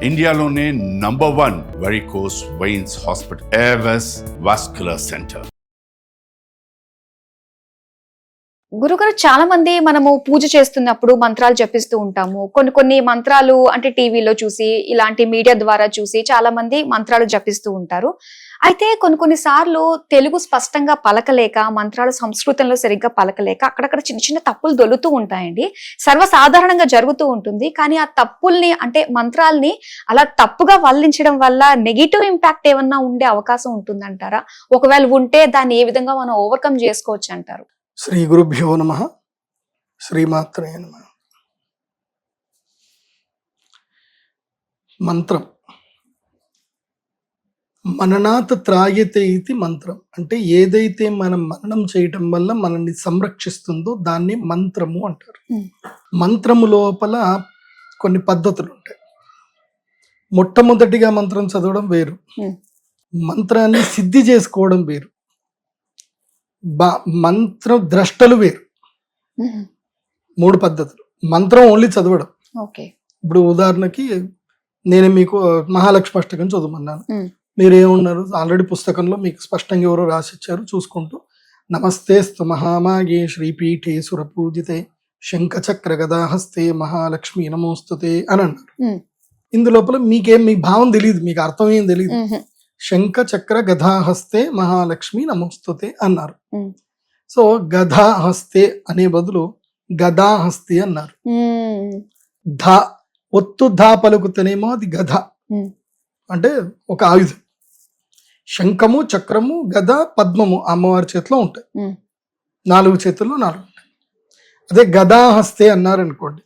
ఇండియాలోనే #1 varicose veins hospital Avis vascular centre. గురుగారు, చాలా మంది మనము పూజ చేస్తున్నప్పుడు మంత్రాలు జపిస్తూ ఉంటాము. కొన్ని మంత్రాలు అంటే టీవీలో చూసి, ఇలాంటి మీడియా ద్వారా చూసి చాలా మంది మంత్రాలు జపిస్తూ ఉంటారు. అయితే కొన్ని సార్లు తెలుగు స్పష్టంగా పలకలేక, మంత్రాలు సంస్కృతంలో సరిగ్గా పలకలేక అక్కడక్కడ చిన్న చిన్న తప్పులు దొలుతూ ఉంటాయండి. సర్వసాధారణంగా జరుగుతూ ఉంటుంది. కానీ ఆ తప్పుల్ని అంటే మంత్రాల్ని అలా తప్పుగా వల్లించడం వల్ల నెగిటివ్ ఇంపాక్ట్ ఏమన్నా ఉండే అవకాశం ఉంటుందంటారా? ఒకవేళ ఉంటే దాన్ని ఏ విధంగా మనం ఓవర్కమ్ చేసుకోవచ్చు అంటారు? శ్రీ గురుభ్యో నమః. శ్రీమాత్రే నమః. మంత్రం మననాత్ త్రాయతే ఇది మంత్రం. అంటే ఏదైతే మనం మననం చేయటం వల్ల మనల్ని సంరక్షిస్తుందో దాన్ని మంత్రము అంటారు. మంత్రము లోపల కొన్ని పద్ధతులు ఉంటాయి. మొట్టమొదటిగా మంత్రం చదవడం వేరు, మంత్రాన్ని సిద్ధి చేసుకోవడం వేరు, మంత్ర ద్రష్టలు వేరు. 3 పద్ధతులు. మంత్రం ఓన్లీ చదవడం. ఇప్పుడు ఉదాహరణకి నేను మీకు మహాలక్ష్మి అష్టకం చదవమన్నాను, మీరు ఏమన్నారు, ఆల్రెడీ పుస్తకంలో మీకు స్పష్టంగా ఎవరో రాసిచ్చారు చూసుకుంటూ, నమస్తేస్తు మహామాగే శ్రీపీఠే సురపూజితే శంఖచక్ర గదాహస్తే మహాలక్ష్మి నమోస్తుతే అని అన్నారు. ఇందులోపల మీ భావం తెలియదు, మీకు అర్థం ఏం తెలియదు. శంఖ చక్ర గదాహస్తే మహాలక్ష్మి నమోస్తుతే అన్నారు. సో గదాహస్తే అనే బదులు గదాహస్తి అన్నారు. ఒత్తు ధా పలుకుతేనేమో అది గద, అంటే ఒక ఆయుధం. శంఖము, చక్రము, గద, పద్మము అమ్మవారి చేతిలో ఉంటాయి. 4 చేతుల్లో 4 ఉంటాయి. అదే గదాహస్తే అన్నారు అనుకోండి,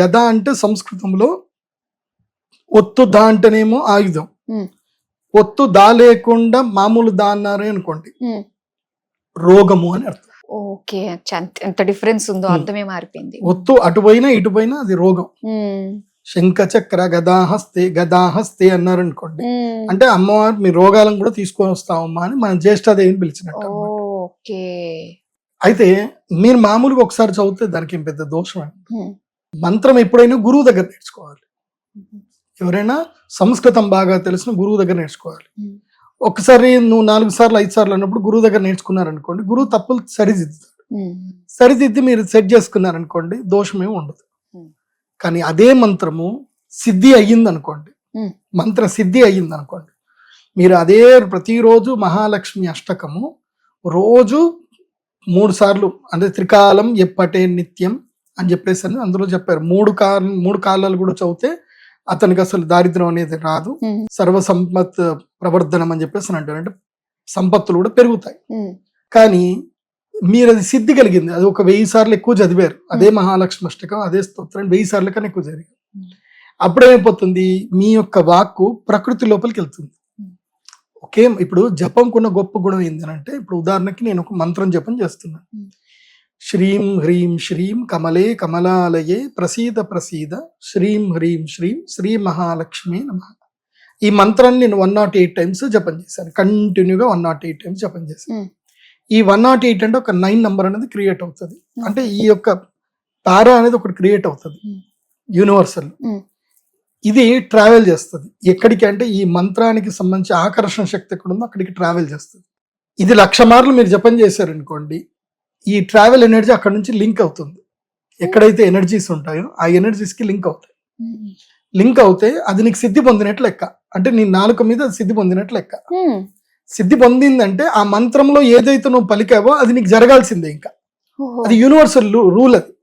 గద అంటే సంస్కృతంలో ఒత్తు దా అంటేనేమో ఆయుధం, ఒత్తు దా లేకుండా మామూలు దా అన్నారు అనుకోండి, రోగము అని అర్థం. ఓకే, ఎంత డిఫరెన్స్ ఉందో, అర్థమే మారిపోయింది. ఒత్తు అటుపోయినా ఇటుపోయినా అది రోగం. శంఖ చక్ర గదాహస్తే అన్నారు అనుకోండి, అంటే అమ్మవారు మీ రోగాలను కూడా తీసుకొని వస్తామమ్మా అని మన జ్యేష్ఠాదేవిని పిలిచినట్టు. అయితే మీరు మామూలుగా ఒకసారి చదివితే దానికి ఏం పెద్ద దోషం. మంత్రం ఎప్పుడైనా గురువు దగ్గర నేర్చుకోవాలి. ఎవరైనా సంస్కృతం బాగా తెలిసిన గురువు దగ్గర నేర్చుకోవాలి. ఒకసారి నువ్వు 4 సార్లు 5 సార్లు అన్నప్పుడు గురువు దగ్గర నేర్చుకున్నారనుకోండి, గురువు తప్పులు సరిదిద్ది మీరు సెట్ చేసుకున్నారనుకోండి, దోషమే ఉండదు. కానీ అదే మంత్రము సిద్ధి అయ్యింది అనుకోండి, మంత్ర సిద్ధి అయ్యింది అనుకోండి, మీరు అదే ప్రతిరోజు మహాలక్ష్మి అష్టకము రోజు 3 సార్లు, అంటే త్రికాలం ఎప్పటే నిత్యం అని చెప్పేసి అని అందులో చెప్పారు. 3 కాలాలు కూడా చదివితే అతనికి అసలు దారిద్ర్యం అనేది రాదు, సర్వ సంపత్ ప్రవర్ధనం అని చెప్పేసి అంటారు. అంటే సంపత్తులు కూడా పెరుగుతాయి. కానీ మీరు అది సిద్ధి కలిగింది, అది ఒక 1000 సార్లు ఎక్కువ చదివారు, అదే మహాలక్ష్మి అష్టకం అదే స్తోత్రం 1000 సార్ల కన్నా ఎక్కువ జరిగింది. అప్పుడేమైపోతుంది, మీ యొక్క వాక్కు ప్రకృతి లోపలికి వెళ్తుంది. ఓకే, ఇప్పుడు జపంకున్న గొప్ప గుణం ఏంటంటే, ఇప్పుడు ఉదాహరణకి నేను ఒక మంత్రం జపం చేస్తున్నాను. శ్రీం హ్రీం శ్రీం కమలే కమలాలయే ప్రసీద ప్రసీద శ్రీం హ్రీం శ్రీం శ్రీ మహాలక్ష్మి నమః. ఈ మంత్రాన్ని నేను 108 టైమ్స్ జపం చేశాను, కంటిన్యూగా 108 టైమ్స్ జపం చేశాను. ఈ 108 అంటే ఒక 9 నంబర్ అనేది క్రియేట్ అవుతుంది. అంటే ఈ యొక్క తారా అనేది ఒకటి క్రియేట్ అవుతుంది యూనివర్సల్. ఇది ట్రావెల్ చేస్తుంది ఎక్కడికి అంటే, ఈ మంత్రానికి సంబంధించి ఆకర్షణ శక్తి ఎక్కడ ఉందో అక్కడికి ట్రావెల్ చేస్తుంది. ఇది 1,00,000 మార్లు మీరు జపం చేశారనుకోండి, ఈ ట్రావెల్ ఎనర్జీ అక్కడ నుంచి లింక్ అవుతుంది. ఎక్కడైతే ఎనర్జీస్ ఉంటాయో ఆ ఎనర్జీస్ కి లింక్ అవుతాయి. లింక్ అవుతే అది నీకు సిద్ధి పొందినట్లు లెక్క. అంటే నీ నాలుక మీద సిద్ధి పొందినట్లు లెక్క. సిద్ధి పొందిందంటే ఆ మంత్రంలో ఏదైతే నువ్వు పలికావో అది నీకు జరగాల్సిందే. ఇంకా అది యూనివర్సల్ రూల్ అది.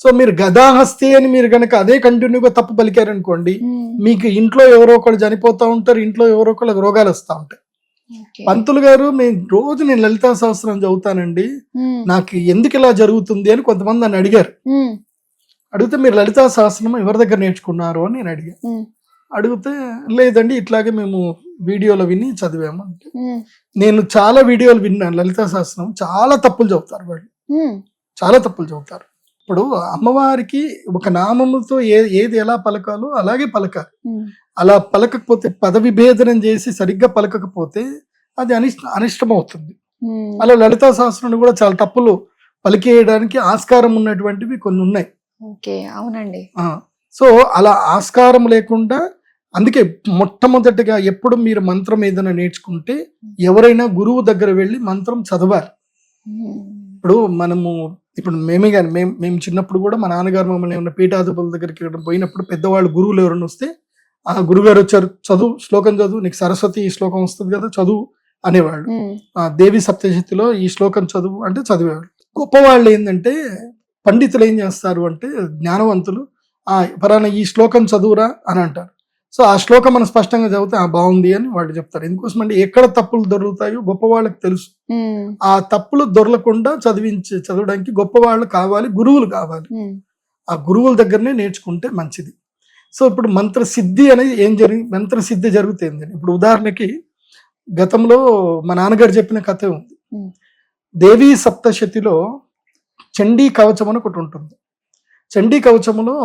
సో మీరు గదాహస్తి అని మీరు కనుక అదే కంటిన్యూగా తప్పు పలికారనుకోండి, మీకు ఇంట్లో ఎవరో ఒకళ్ళు చనిపోతా ఉంటారు, ఇంట్లో ఎవరో ఒకళ్ళకి రోగాలు వస్తూ ఉంటాయి. పంతులు గారు, రోజు నేను లలితా సహస్రం చదువుతానండి, నాకు ఎందుకు ఇలా జరుగుతుంది అని కొంతమంది నన్ను అడిగారు. అడిగితే మీరు లలితా సహస్రం ఎవరి దగ్గర నేర్చుకున్నారు అని నేను అడిగాను. అడిగితే లేదండి ఇట్లాగే మేము వీడియోలో విని చదివాము అంటే, నేను చాలా వీడియోలు విన్నాను లలితా సహస్రం, చాలా తప్పులు చదువుతారు వాళ్ళు, చాలా తప్పులు చదువుతారు. ఇప్పుడు అమ్మవారికి ఒక నామముతో ఏది ఎలా పలకాలో అలాగే పలకాలి. అలా పలకకపోతే, పద విభేదనం చేసి సరిగ్గా పలకకపోతే అది అనిష్టం అవుతుంది. అలా లలితా సహస్రం కూడా చాలా తప్పులు పలికేయడానికి ఆస్కారం ఉన్నటువంటివి కొన్ని ఉన్నాయి. అవునండి. సో అలా ఆస్కారం లేకుండా, అందుకే మొట్టమొదటిగా ఎప్పుడు మీరు మంత్రం ఏదైనా నేర్చుకుంటే ఎవరైనా గురువు దగ్గర వెళ్ళి మంత్రం చదవాలి. ఇప్పుడు మేమే కానీ మేము చిన్నప్పుడు కూడా మా నాన్నగారు మమ్మల్ని ఏమైనా పీఠాధిపతుల దగ్గరికి పోయినప్పుడు పెద్దవాళ్ళు గురువులు ఎవరైనా వస్తే, ఆ గురుగారు వచ్చారు, చదువు శ్లోకం చదువు, నీకు సరస్వతి ఈ శ్లోకం వస్తుంది కదా చదువు అనేవాళ్ళు. దేవి సప్తశతిలో ఈ శ్లోకం చదువు అంటే చదివేవాళ్ళు. గొప్పవాళ్ళు ఏంటంటే పండితులు ఏం చేస్తారు అంటే, జ్ఞానవంతులు పరాన ఈ శ్లోకం చదువురా అని అంటారు. సో ఆ శ్లోకం మనం స్పష్టంగా చదివితే బాగుంది అని వాళ్ళు చెప్తారు. ఎందుకోసం అంటే ఎక్కడ తప్పులు దొరుకుతాయో గొప్ప వాళ్ళకి తెలుసు. ఆ తప్పులు దొరకకుండా చదవడానికి గొప్ప వాళ్ళు కావాలి, గురువులు కావాలి. ఆ గురువుల దగ్గరనే నేర్చుకుంటే మంచిది. సో ఇప్పుడు మంత్రసిద్ధి అనేది మంత్రసిద్ధి జరుగుతుంది. ఇప్పుడు ఉదాహరణకి గతంలో మా నాన్నగారు చెప్పిన కథ ఉంది. దేవీ సప్తశతిలో చండీ కవచం అని ఒకటి ఉంటుంది. చండీ కవచములో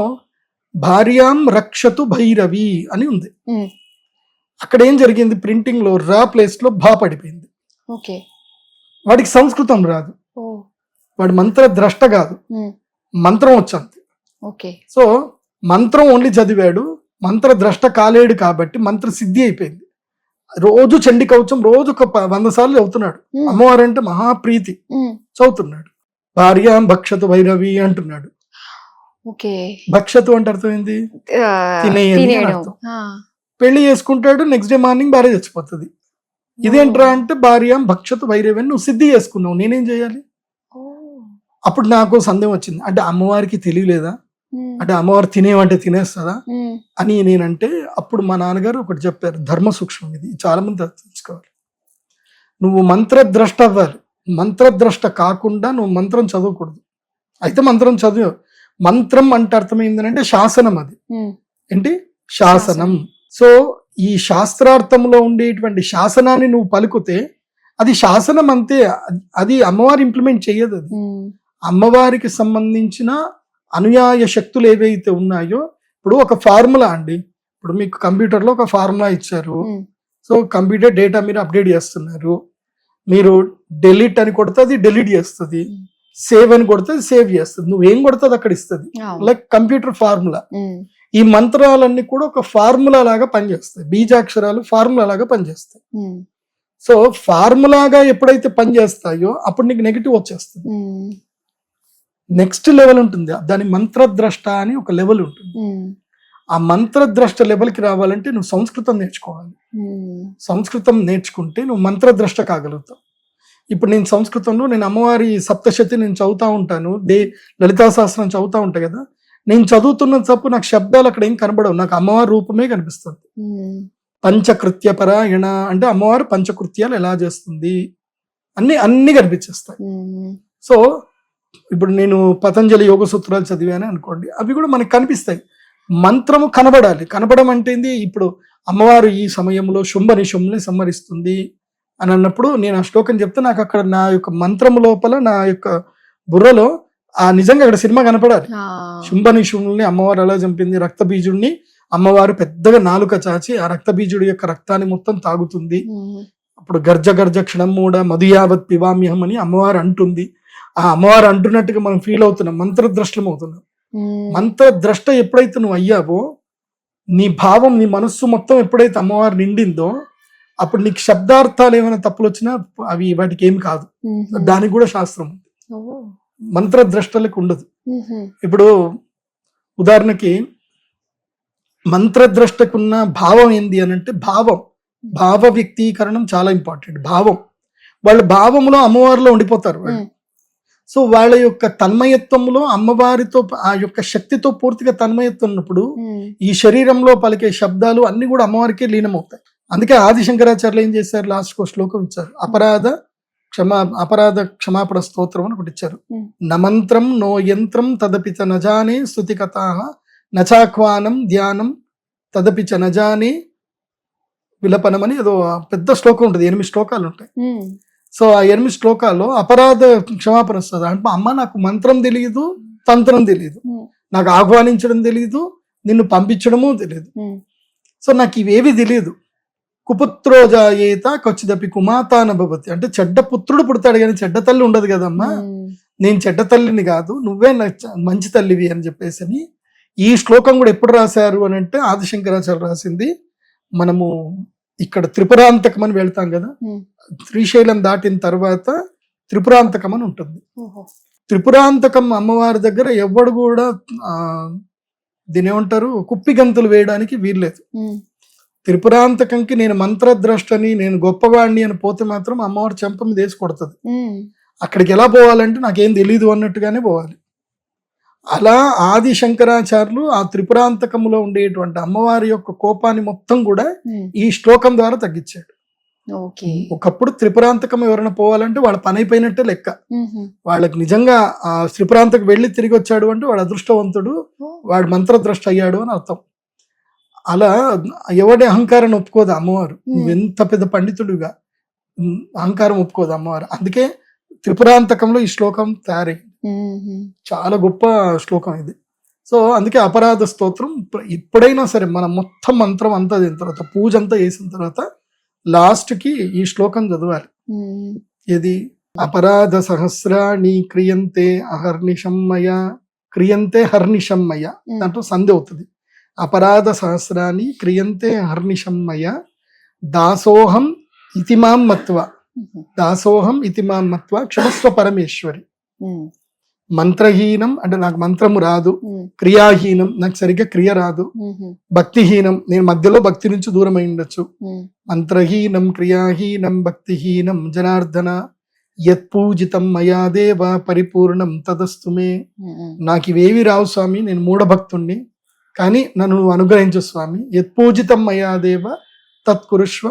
భార్యాం రక్షతు భైరవి అని ఉంది. అక్కడ ఏం జరిగింది, ప్రింటింగ్ లో రా ప్లేస్ లో భా పడిపోయింది. వాడికి సంస్కృతం రాదు, వాడి మంత్ర ద్రష్ట కాదు, మంత్రం వచ్చంది. సో మంత్రం ఓన్లీ చదివాడు, మంత్ర ద్రష్ట కాలేడు కాబట్టి మంత్ర సిద్ధి అయిపోయింది. రోజు చండీ కవచం రోజు ఒక 100 సార్లు చదువుతున్నాడు. అమ్మవారు అంటే మహాప్రీతి, చదువుతున్నాడు. భార్యాం భక్షతు భైరవి అంటున్నాడు. భక్షతు అంటే అర్థం ఏంది, తినేయని అర్థం. పెళ్లి చేసుకుంటాడు, నెక్స్ట్ డే మార్నింగ్ భార్య చచ్చిపోతుంది. ఇదేంట్రా అంటే భార్యాం భక్షతు భైరవి, నువ్వు సిద్ధి చేసుకున్నావు, నేనేం చేయాలి? అప్పుడు నాకు సందేహం వచ్చింది, అంటే అమ్మవారికి తెలియలేదా, అంటే అమ్మవారు తినేవంటే తినేస్తుందా అని నేనంటే, అప్పుడు మా నాన్నగారు ఒకటి చెప్పారు, ధర్మ సూక్ష్మం ఇది, చాలా మంది తెలుసుకోవాలి. నువ్వు మంత్రద్రష్ట అవ్వాలి, మంత్రద్రష్ట కాకుండా నువ్వు మంత్రం చదవకూడదు. అయితే మంత్రం చదివావు, మంత్రం అంటే అర్థం ఏంటంటే శాసనం, అది ఏంటి శాసనం. సో ఈ శాస్త్రార్థంలో ఉండేటువంటి శాసనాన్ని నువ్వు పలుకుతే అది శాసనం అంతే, అది అమ్మవారు ఇంప్లిమెంట్ చెయ్యదు. అది అమ్మవారికి సంబంధించిన అనుయాయ శక్తులు ఏవైతే ఉన్నాయో, ఇప్పుడు ఒక ఫార్ములా అండి, ఇప్పుడు మీకు కంప్యూటర్లో ఒక ఫార్ములా ఇచ్చారు. సో కంప్యూటర్ డేటా మీరు అప్డేట్ చేస్తున్నారు, మీరు డెలీట్ అని కొడితే అది డెలీట్ చేస్తుంది, సేవ్ అని కొడితే సేవ్ చేస్తుంది, నువ్వేం కొడుతుంది అక్కడ ఇస్తుంది. Like computer formula. ఈ మంత్రాలన్నీ కూడా ఒక ఫార్ములా లాగా పనిచేస్తాయి, బీజాక్షరాలు ఫార్ములా లాగా పనిచేస్తాయి. సో ఫార్ములాగా ఎప్పుడైతే పనిచేస్తాయో అప్పుడు నీకు నెగిటివ్ వచ్చేస్తుంది. నెక్స్ట్ లెవెల్ ఉంటుంది, దాని మంత్రద్రష్ట అని ఒక లెవెల్ ఉంటుంది. ఆ మంత్రద్రష్ట లెవెల్కి రావాలంటే నువ్వు సంస్కృతం నేర్చుకోవాలి. సంస్కృతం నేర్చుకుంటే నువ్వు మంత్రద్రష్ట కాగలుగుతావు. ఇప్పుడు నేను సంస్కృతంలో నేను అమ్మవారి సప్తశతి నేను చదువుతా ఉంటాను, లలితా సహస్రం చదువుతా ఉంటాయి కదా, నేను చదువుతున్న తప్పు నాకు శబ్దాలు అక్కడ ఏం కనబడవు, నాకు అమ్మవారి రూపమే కనిపిస్తుంది. పంచకృత్య పరాయణ అంటే అమ్మవారు పంచకృత్యాలు ఎలా చేస్తుంది అన్ని కనిపించేస్తాయి. సో ఇప్పుడు నేను పతంజలి యోగ సూత్రాలు చదివాను అనుకోండి, అవి కూడా మనకు కనిపిస్తాయి. మంత్రము కనబడాలి. కనబడం అంటే ఇప్పుడు అమ్మవారు ఈ సమయంలో శుంభ నిశుంభని సంహరిస్తుంది అని అన్నప్పుడు నేను ఆ శ్లోకం చెప్తే నాకు అక్కడ నా యొక్క మంత్రము లోపల నా యొక్క బుర్రలో ఆ నిజంగా అక్కడ సినిమా కనపడాలి. శుంభ నిశుంభుల్ని అమ్మవారు ఎలా చంపింది, రక్తబీజుడిని అమ్మవారు పెద్దగా నాలుక చాచి ఆ రక్తబీజుడి యొక్క రక్తాన్ని మొత్తం తాగుతుంది. అప్పుడు గర్జ గర్జ క్షణం మూడ మధుయావత్ పివామ్యహం అని అమ్మవారు అంటుంది. ఆ అమ్మవారు అంటున్నట్టుగా మనం ఫీల్ అవుతున్నాం, మంత్రద్రష్టం అవుతున్నాం. మంత్రద్రష్ట ఎప్పుడైతే నువ్వు అయ్యావో, నీ భావం నీ మనస్సు మొత్తం ఎప్పుడైతే అమ్మవారు నిండిందో, అప్పుడు నీకు శబ్దార్థాలు ఏమైనా తప్పులు వచ్చినా అవి వాటికి ఏమి కాదు. దానికి కూడా శాస్త్రం ఉంది, మంత్రద్రష్టలకు ఉండదు. ఇప్పుడు ఉదాహరణకి మంత్రద్రష్టకున్న భావం ఏంది అని అంటే, భావ వ్యక్తీకరణం చాలా ఇంపార్టెంట్. వాళ్ళ భావంలో అమ్మవారిలో ఉండిపోతారు. సో వాళ్ళ యొక్క తన్మయత్వంలో అమ్మవారితో ఆ యొక్క శక్తితో పూర్తిగా తన్మయత్వం ఉన్నప్పుడు ఈ శరీరంలో పలికే శబ్దాలు అన్ని కూడా అమ్మవారికే లీనమవుతాయి. అందుకే ఆది శంకరాచార్యులు ఏం చేశారు, లాస్ట్ కో శ్లోకం ఇచ్చారు, అపరాధ క్షమాపణ స్తోత్రం అని ఒకటి ఇచ్చారు. నమంత్రం నో యంత్రం తదపి చ నజానే స్తుతి కథాః నచాహ్వానం ధ్యానం తదపి చ నజానే విలపనం అని ఏదో పెద్ద శ్లోకం ఉంటుంది, 8 శ్లోకాలు ఉంటాయి. సో ఆ 8 శ్లోకాల్లో అపరాధ క్షమాపణ వస్తుంది. అంటే అమ్మ నాకు మంత్రం తెలియదు, తంత్రం తెలియదు, నాకు ఆహ్వానించడం తెలియదు, నిన్ను పంపించడము తెలియదు, సో నాకు ఇవేవి తెలియదు. కుపుత్రోజాయేత కొచ్చిదపి కుమాతాన భవతి అంటే చెడ్డ పుత్రుడు పుడతాడు కానీ చెడ్డ తల్లి ఉండదు కదమ్మా, నేను చెడ్డ తల్లిని కాదు, నువ్వే మంచి తల్లివి అని చెప్పేసి ఈ శ్లోకం కూడా ఎప్పుడు రాశారు అని అంటే ఆదిశంకరాచార్య రాసింది. మనము ఇక్కడ త్రిపురాంతకం అని వెళ్తాం కదా, శ్రీశైలం దాటిన తర్వాత త్రిపురాంతకం అని ఉంటుంది. త్రిపురాంతకం అమ్మవారి దగ్గర ఎవ్వడు కూడా దీని ఏమంటారు కుప్పి గంతులు వేయడానికి వీల్లేదు. త్రిపురాంతకంకి నేను మంత్రద్రష్టని, నేను గొప్పవాడిని అని పోతే మాత్రం అమ్మవారు చెంప మీద వేసి కొడుతుంది. అక్కడికి ఎలా పోవాలంటే నాకేం తెలీదు అన్నట్టుగానే పోవాలి. అలా ఆది శంకరాచార్యులు ఆ త్రిపురాంతకములో ఉండేటువంటి అమ్మవారి యొక్క కోపాన్ని మొత్తం కూడా ఈ శ్లోకం ద్వారా తగ్గించాడు. ఒకప్పుడు త్రిపురాంతకం ఎవరైనా పోవాలంటే వాళ్ళ పని అయిపోయినట్టే లెక్క. వాళ్ళకి నిజంగా ఆ త్రిపురాంతకు వెళ్ళి తిరిగి వచ్చాడు అంటే వాడు అదృష్టవంతుడు, వాడు మంత్రద్రష్ట అయ్యాడు అని అర్థం. అలా ఎవడి అహంకారాన్ని ఒప్పుకోదు అమ్మవారు. నువ్వెంత పెద్ద పండితుడుగా అహంకారం ఒప్పుకోదు అమ్మవారు. అందుకే త్రిపురాంతకంలో ఈ శ్లోకం తయారైంది. చాలా గొప్ప శ్లోకం ఇది. సో అందుకే అపరాధ స్తోత్రం ఎప్పుడైనా సరే మనం మొత్తం మంత్రం అంతా అయిన తర్వాత, పూజ అంతా చేసిన తర్వాత లాస్ట్ కి ఈ శ్లోకం చదవాలి. ఇది అపరాధ సహస్రాణి క్రియంతే అహర్నిశమ్మయ, క్రియంతే హర్నిశమ్మయ, దాంట్లో సంధి అవుతుంది. అపరాధ సహస్రాన్ని క్రియంతే హర్నిశమ్మయ దాసోహం ఇతిమాం మత్వ, దాసోహం ఇతిమాం మత్వ క్షమస్వ పరమేశ్వరి. మంత్రహీనం అంటే నాకు మంత్రము రాదు, క్రియాహీనం నాకు సరిగ్గా క్రియ రాదు, భక్తిహీనం నేను మధ్యలో భక్తి నుంచి దూరం అయి ఉండొచ్చు. మంత్రహీనం క్రియాహీనం భక్తిహీనం జనార్దన యత్ పూజితం మయా దేవ పరిపూర్ణం తదస్తు మే. నాకు ఇవేవి రావు స్వామి, నేను మూఢభక్తుణ్ణి, కానీ నన్ను అనుగ్రహించు స్వామి. యత్ పూజితం మయా దేవ తత్కురుష్వ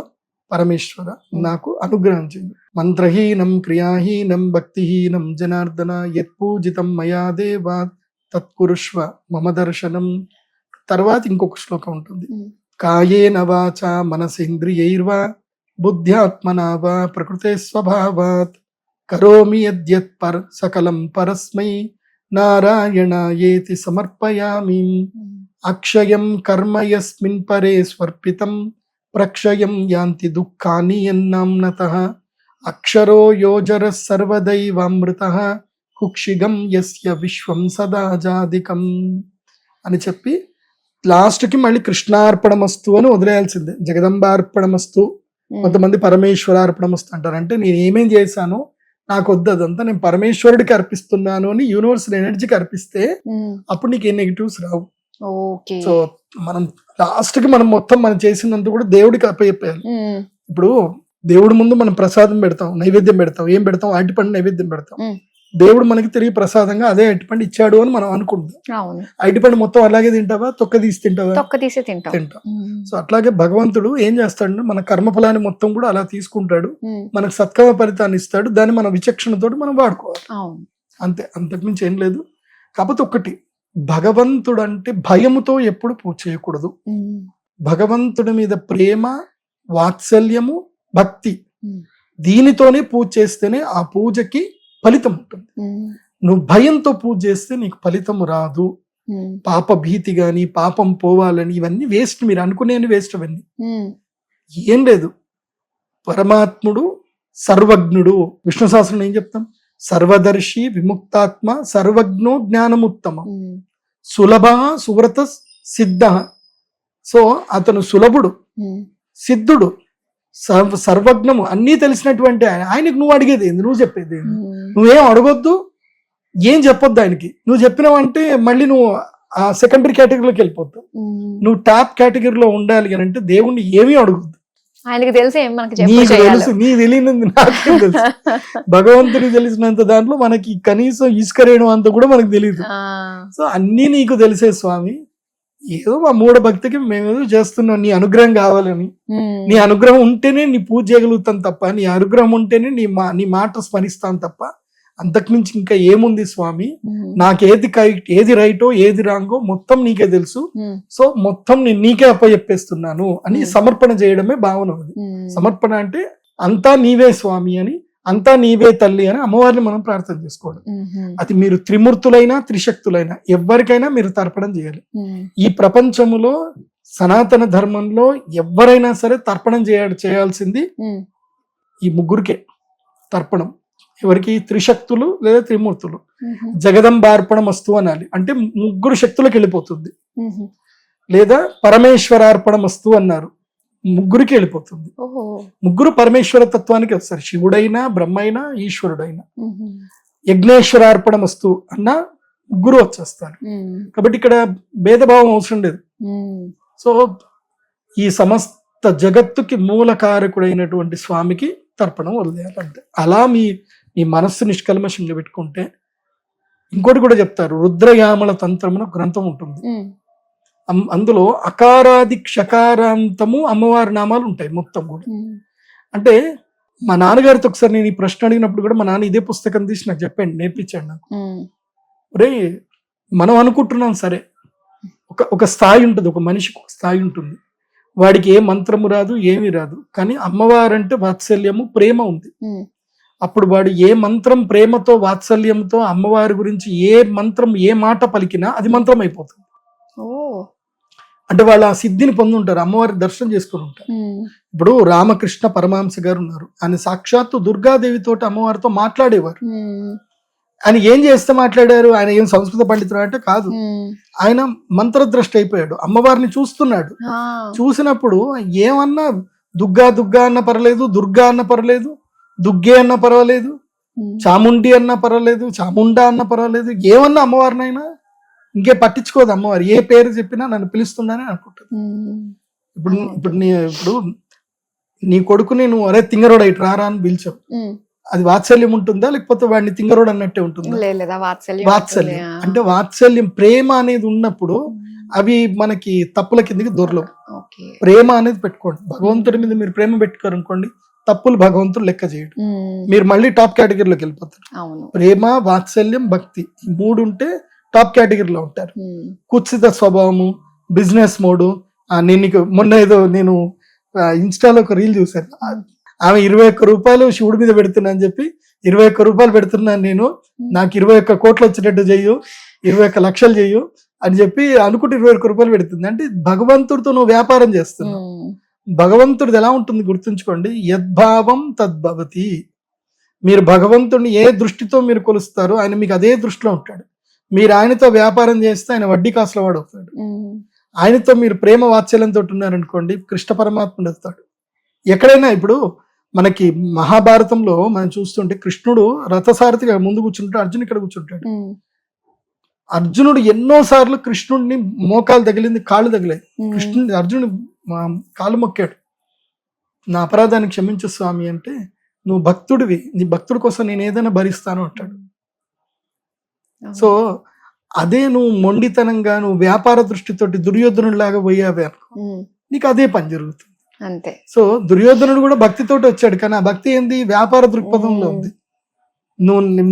పరమేశ్వర, నాకు అనుగ్రహం చెయ్యి. మంత్రహీనం క్రియాహీనం భక్తిహీనం జనార్దన యత్ పూజితం మయా దేవ తత్కురుష్వ మమ దర్శనం. తర్వాత ఇంకొక శ్లోకం ఉంటుంది. కాయేన వాచా మనసేంద్రియైర్వా బుద్ధ్యాత్మనా వా ప్రకృతే స్వభావాత్ కరోమి యద్యత్ సకలం పరస్మై నారాయణాయేతి సమర్పయామి. అక్షయం కర్మ యస్మిన్ పరే స్వర్పితం ప్రక్షయం యాంతి దుఃఖాని యన్నామ్నతః అక్షరో యోజర సర్వదైవామృతః కుక్షిగం యస్య విశ్వం సదా జాదికం అని చెప్పి లాస్ట్ కి మళ్ళీ కృష్ణార్పణమస్తు అని వదిలేయాల్సిందే. జగదంబార్పణమస్తు, కొంతమంది పరమేశ్వరార్పణమస్తు అంటారు. అంటే నేను ఏమేం చేశాను నాకు వద్దు అదంతా, నేను పరమేశ్వరుడికి అర్పిస్తున్నాను అని యూనివర్సల్ ఎనర్జీకి అర్పిస్తే అప్పుడు నీకు ఏ నెగిటివ్స్ రావు. సో మనం లాస్ట్ కి మనం మొత్తం మనం చేసినంత కూడా దేవుడికి అప్పచెప్పేయాలి. ఇప్పుడు దేవుడి ముందు మనం ప్రసాదం పెడతాం, నైవేద్యం పెడతాం, ఏం పెడతాం? అరటిపండు నైవేద్యం పెడతాం. దేవుడు మనకి తిరిగి ప్రసాదంగా అదే అరటిపండు ఇచ్చాడు అని మనం అనుకుంటాం. అరటిపండు మొత్తం అలాగే తింటావా, తొక్క తీసి తింటావా? తింటాం. సో అట్లాగే భగవంతుడు ఏం చేస్తాడు, మన కర్మఫలాన్ని మొత్తం కూడా అలా తీసుకుంటాడు, మనకు సత్కర్మ ఫలితాన్ని ఇస్తాడు, దాన్ని మన విచక్షణతోటి మనం వాడుకోవాలి. అంతే, అంతకుమించి ఏం లేదు. కాకపోతే ఒక్కటి, భగవంతుడు అంటే భయముతో ఎప్పుడు పూజ చేయకూడదు. భగవంతుడి మీద ప్రేమ, వాత్సల్యము, భక్తి, దీనితోనే పూజ చేస్తేనే ఆ పూజకి ఫలితం ఉంటుంది. నువ్వు భయంతో పూజ చేస్తే నీకు ఫలితం రాదు. పాప భీతి గాని, పాపం పోవాలని ఇవన్నీ వేస్ట్. మీరు అనుకునేవి వేస్ట్. అవన్నీ ఏం లేదు. పరమాత్ముడు సర్వజ్ఞుడు. విష్ణు సహస్రంలో ఏం చెప్తాం? సర్వదర్శి విముక్తాత్మ సర్వజ్ఞో జ్ఞానముత్తమం సులభ సువ్రత సిద్ధ. సో అతను సులభుడు, సిద్ధుడు, సర్వజ్ఞము, అన్నీ తెలిసినటువంటి ఆయనకు నువ్వు అడిగేది ఏంది? నువ్వు చెప్పేది ఏంది? నువ్వేం అడగొద్దు, ఏం చెప్పొద్దు ఆయనకి. నువ్వు చెప్పినావంటే మళ్ళీ నువ్వు ఆ సెకండరీ కేటగిరీలోకి వెళ్ళిపోతావు. నువ్వు టాప్ కేటగిరీలో ఉండాలి అని అంటే దేవుణ్ణి ఏమీ అడగొద్దు. ఆయనకి తెలిసే నీకు తెలుసు, నీ తెలియనంది నాకేం తెలుసు. భగవంతుడికి తెలిసినంత దాంట్లో మనకి కనీసం ఇసుకరేయడం అంత కూడా మనకు తెలియదు. సో అన్ని నీకు తెలిసే స్వామి, ఏదో మా మూఢ భక్తికి మేమేదో చేస్తున్నాం, నీ అనుగ్రహం కావాలని. నీ అనుగ్రహం ఉంటేనే నీ పూజ చేయగలుగుతాం తప్ప, నీ అనుగ్రహం ఉంటేనే నీ మాట స్మరిస్తాం తప్ప, అంతకుమించి ఇంకా ఏముంది స్వామి? నాకేది ఏది రైటో ఏది రాంగో మొత్తం నీకే తెలుసు. సో మొత్తం నేను నీకే అప్పచెప్పేస్తున్నాను అని సమర్పణ చేయడమే భావన. అది సమర్పణ అంటే అంతా నీవే స్వామి అని, అంతా నీవే తల్లి అని అమ్మవారిని మనం ప్రార్థన చేసుకోవడం. అది మీరు త్రిమూర్తులైనా త్రిశక్తులైనా ఎవరికైనా మీరు తర్పణం చేయాలి. ఈ ప్రపంచములో సనాతన ధర్మంలో ఎవరైనా సరే తర్పణం చేయాల్సింది ఈ ముగ్గురికే తర్పణం. ఎవరికి త్రిశక్తులు లేదా త్రిమూర్తులు. జగదంబార్పణం వస్తు అనాలి, అంటే ముగ్గురు శక్తులకు వెళ్ళిపోతుంది. లేదా పరమేశ్వరార్పణం వస్తు అన్నారు, ముగ్గురికి వెళ్ళిపోతుంది. ముగ్గురు పరమేశ్వర తత్వానికి వస్తారు, శివుడైనా బ్రహ్మైనా ఈశ్వరుడైనా. యజ్ఞేశ్వరార్పణం వస్తు అన్న ముగ్గురు వచ్చేస్తారు. కాబట్టి ఇక్కడ భేదభావం అవసరం లేదు. సో ఈ సమస్త జగత్తుకి మూలకారకుడైనటువంటి స్వామికి తర్పణం వదిలేయాలంటే, అలా మీ మనస్సు నిష్కల్మషంగా పెట్టుకుంటే. ఇంకోటి కూడా చెప్తారు, రుద్రయామల తంత్రమున గ్రంథం ఉంటుంది, అందులో అకారాది క్షకారాంతము అమ్మవారి నామాలు ఉంటాయి మొత్తం కూడా. అంటే మా నాన్నగారితో ఒకసారి నేను ఈ ప్రశ్న అడిగినప్పుడు కూడా మా నాన్న ఇదే పుస్తకం తీసి నాకు చెప్పండి, నేర్పించాడు నాకు. రే మనం అనుకుంటున్నాం సరే, ఒక స్థాయి ఉంటుంది, ఒక మనిషికి ఒక స్థాయి ఉంటుంది, వాడికి ఏ మంత్రము రాదు ఏమీ రాదు, కానీ అమ్మవారంటే వాత్సల్యము ప్రేమ ఉంది. అప్పుడు వాడు ఏ మంత్రం ప్రేమతో వాత్సల్యంతో అమ్మవారి గురించి ఏ మంత్రం ఏ మాట పలికినా అది మంత్రం అయిపోతుంది. అంటే వాళ్ళు ఆ సిద్ధిని పొంది ఉంటారు, అమ్మవారి దర్శనం చేసుకుని ఉంటారు. ఇప్పుడు రామకృష్ణ పరమహంస గారు ఉన్నారు, ఆయన సాక్షాత్తు దుర్గాదేవితో అమ్మవారితో మాట్లాడేవారు. ఆయన ఏం చేస్తే మాట్లాడారు, ఆయన ఏం సంస్కృత పండితుడు అంటే కాదు, ఆయన మంత్రద్రష్ట అయిపోయాడు, అమ్మవారిని చూస్తున్నాడు. చూసినప్పుడు ఏమన్నా దుర్గా దుర్గా అన్న పర్లేదు, దుర్గా అన్న పర్లేదు, దుర్గే అన్న పర్వాలేదు, చాముండి అన్న పర్వాలేదు, చాముండా అన్న పర్వాలేదు, ఏమన్నా అమ్మవారినైనా ఇంకే పట్టించుకోదు అమ్మవారు, ఏ పేరు చెప్పినా నన్ను పిలుస్తుందని అనుకుంటుంది. ఇప్పుడు నీ కొడుకుని నువ్వు అరే తింగరోడు ఇటు రారా అని పిలిచావు, అది వాత్సల్యం ఉంటుందా లేకపోతే వాడిని తింగరోడు అన్నట్టే ఉంటుందా? వాత్సల్యం అంటే వాత్సల్యం ప్రేమ అనేది ఉన్నప్పుడు అవి మనకి తప్పుల కిందకి దొరలవు. ప్రేమ అనేది పెట్టుకోండి, భగవంతుడి మీద మీరు ప్రేమ పెట్టుకోరు అనుకోండి, తప్పులు భగవంతుడు లెక్క చేయడు, మీరు మళ్ళీ టాప్ కేటగిరీలోకి వెళ్ళిపోతారు. ప్రేమ వాత్సల్యం భక్తి ఈ మూడు ఉంటే టాప్ కేటగిరీలో ఉంటారు. కుత్సిత స్వభావము, బిజినెస్ మోడు. మొన్న ఏదో నేను ఇన్స్టాలో ఒక రీల్ చూశాను, ఆమె 21 రూపాయలు శివుడి మీద పెడుతున్నా అని చెప్పి 21 రూపాయలు పెడుతున్నాను నేను, నాకు 21 కోట్లు వచ్చేటట్టు చెయ్యు, 21 లక్షలు చెయ్యు అని చెప్పి అనుకుంటే 21 రూపాయలు పెడుతుంది. అంటే భగవంతుడితో నువ్వు వ్యాపారం చేస్తున్నావు. భగవంతుడిది ఎలా ఉంటుంది గుర్తుంచుకోండి, యద్భావం తద్భవతి. మీరు భగవంతుడిని ఏ దృష్టితో మీరు కొలుస్తారో ఆయన మీకు అదే దృష్టిలో ఉంటాడు. మీరు ఆయనతో వ్యాపారం చేస్తే ఆయన వడ్డీ కాసుల వాడు అవుతాడు. ఆయనతో మీరు ప్రేమ వాత్సల్యంతో ఉన్నారనుకోండి, కృష్ణ పరమాత్ముడు అవుతాడు. ఎక్కడైనా ఇప్పుడు మనకి మహాభారతంలో మనం చూస్తుంటే కృష్ణుడు రథసారథిగా ముందు కూర్చుంటాడు, అర్జున్ ఇక్కడ కూర్చుంటాడు. అర్జునుడు ఎన్నో సార్లు కృష్ణుడిని మోకాలు తగిలింది, కాళ్ళు తగిలాయి, అర్జునుడు కాళ్ళు మొక్కాడు, నా అపరాధాన్ని క్షమించు స్వామి అంటే, నువ్వు భక్తుడివి, నీ భక్తుడి కోసం నేను ఏదైనా భరిస్తాను అంటాడు. సో అదే నువ్వు మొండితనంగా నువ్వు వ్యాపార దృష్టితోటి దుర్యోధనుడు లాగా పోయావే అనుకో, నీకు అదే పని జరుగుతుంది అంతే. సో దుర్యోధనుడు కూడా భక్తితోటి వచ్చాడు, కానీ ఆ భక్తి ఏంది, వ్యాపార దృక్పథంలో ఉంది.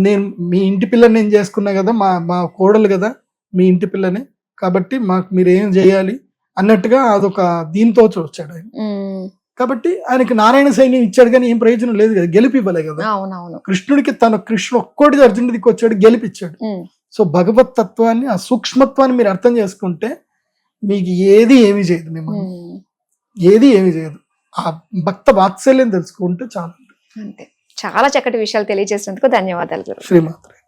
నేను మీ ఇంటి పిల్లని నేను చేసుకున్నా కదా, మా కోడలు కదా మీ ఇంటి పిల్లని, కాబట్టి మాకు మీరు ఏం చేయాలి అన్నట్టుగా అదొక దీంతో వచ్చాడు ఆయన. కాబట్టి ఆయనకి నారాయణ సైన్యం ఇచ్చాడు కానీ ఏం ప్రయోజనం లేదు కదా, గెలిపి ఇవ్వలే కదా. కృష్ణుడికి కృష్ణుడు ఒక్కోటి అర్జునుడికి వచ్చాడు, గెలిపిచ్చాడు. సో భగవత్ తత్వాన్ని ఆ సూక్ష్మత్వాన్ని మీరు అర్థం చేసుకుంటే మీకు ఏది ఏమి చేయదు, మిమ్మల్ని ఏది ఏమి చేయదు. ఆ భక్త వాత్సల్యం తెలుసుకుంటే చాలు. అంతే. చాలా చక్కటి విషయాలు తెలియజేసినందుకు ధన్యవాదాలు. శ్రీమాత్రే.